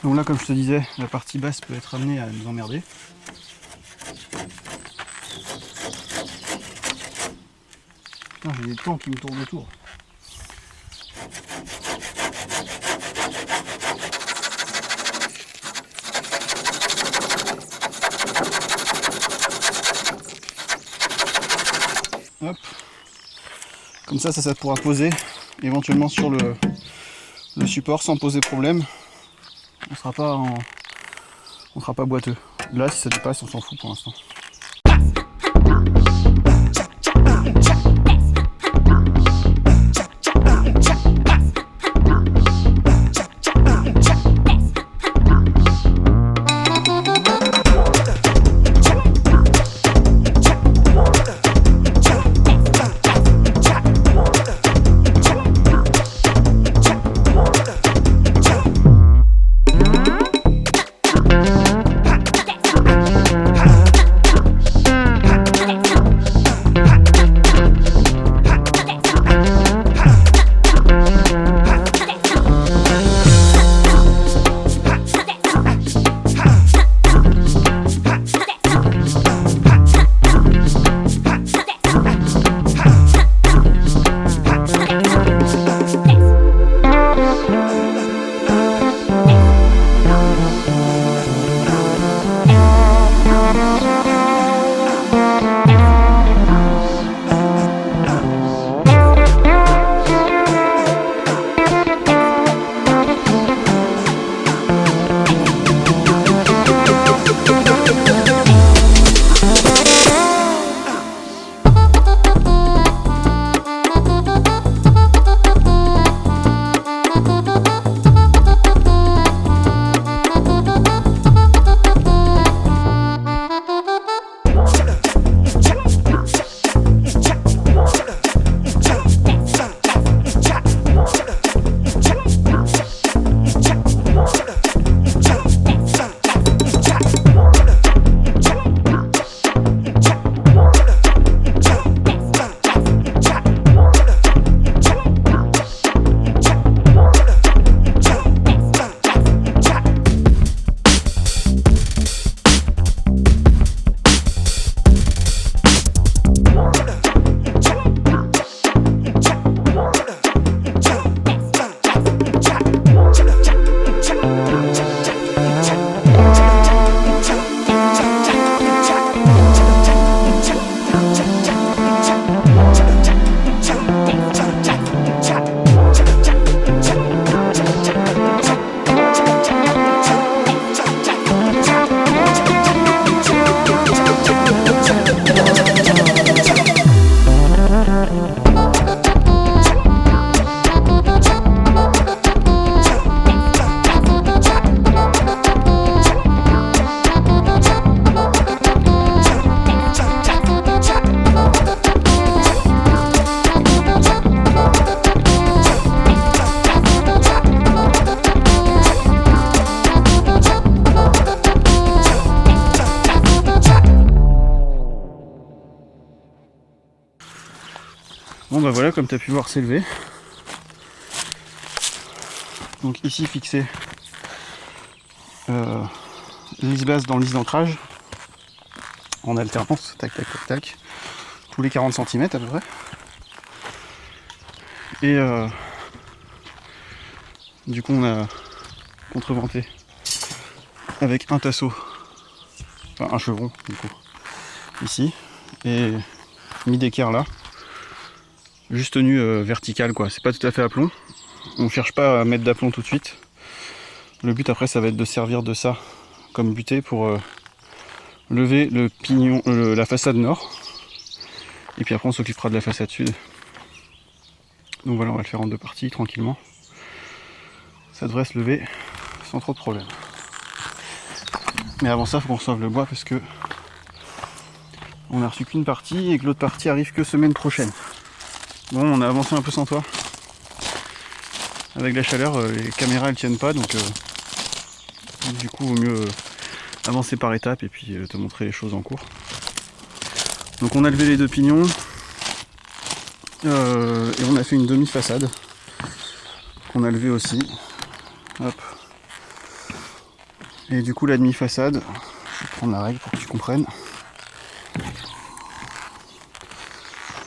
Donc là, comme je te disais, la partie basse peut être amenée à nous emmerder. Putain, j'ai des plans qui me tournent autour. Hop. Comme ça pourra poser éventuellement sur le support sans poser problème. On sera pas boiteux. Là, si ça dépasse, on s'en fout pour l'instant. Bon bah voilà, comme tu as pu voir, c'est levé. Donc ici fixé lisse basse dans lisse d'ancrage en alternance, tac tac tac tac, tous les 40 cm à peu près. Et du coup on a contreventé avec un tasseau, enfin un chevron du coup, ici, et mis d'équerre là, juste tenue verticale quoi, c'est pas tout à fait à plomb. On cherche pas à mettre d'aplomb tout de suite. Le but après ça va être de servir de ça comme butée pour lever le pignon, la façade nord. Et puis après on s'occupera de la façade sud. Donc voilà, on va le faire en deux parties tranquillement. Ça devrait se lever sans trop de problème. Mais avant ça, il faut qu'on reçoive le bois parce que on a reçu qu'une partie et que l'autre partie arrive que semaine prochaine. Bon, on a avancé un peu sans toi. Avec la chaleur, les caméras elles tiennent pas, donc du coup, il vaut mieux avancer par étapes et puis te montrer les choses en cours. Donc on a levé les deux pignons et on a fait une demi-façade qu'on a levé aussi. Hop. Et du coup la demi-façade, je vais prendre la règle pour que tu comprennes.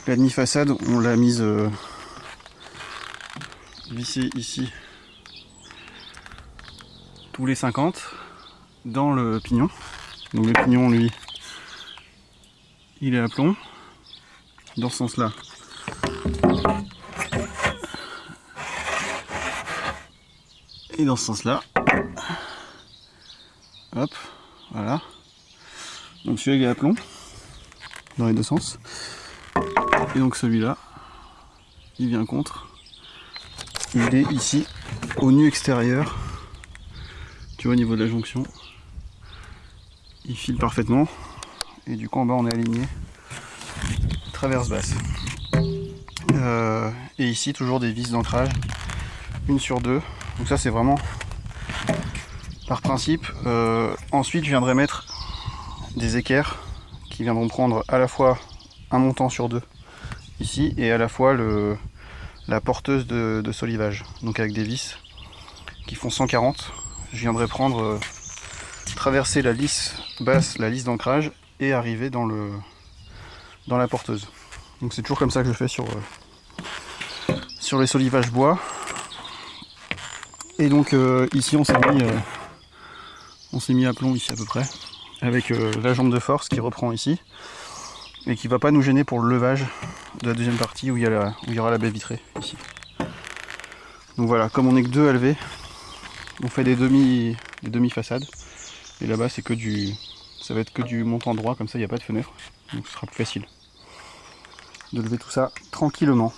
La demi-façade, on l'a mise vissée ici tous les 50 dans le pignon. Donc le pignon, lui, il est à plomb. Dans ce sens-là. Et dans ce sens-là. Hop, voilà. Donc celui-là il est à plomb. Dans les deux sens. Et donc celui-là, il vient contre. Il est ici, au nu extérieur. Tu vois au niveau de la jonction. Il file parfaitement. Et du coup en bas on est aligné. Traverse basse. Et ici toujours des vis d'ancrage. Une sur deux. Donc ça c'est vraiment par principe. Ensuite je viendrai mettre des équerres qui viendront prendre à la fois un montant sur deux ici et à la fois la porteuse de solivage. Donc avec des vis qui font 140. Je viendrai prendre, traverser la lisse basse, la lisse d'ancrage et arriver dans la porteuse. Donc c'est toujours comme ça que je fais sur les solivages bois. Et donc ici on s'est mis à plomb ici à peu près, avec la jambe de force qui reprend ici, et qui va pas nous gêner pour le levage de la deuxième partie où il y aura la baie vitrée ici. Donc voilà, comme on n'est que deux à lever, on fait des demi-façades, et là-bas c'est ça va être que du montant droit, comme ça il n'y a pas de fenêtre, donc ce sera plus facile de lever tout ça tranquillement.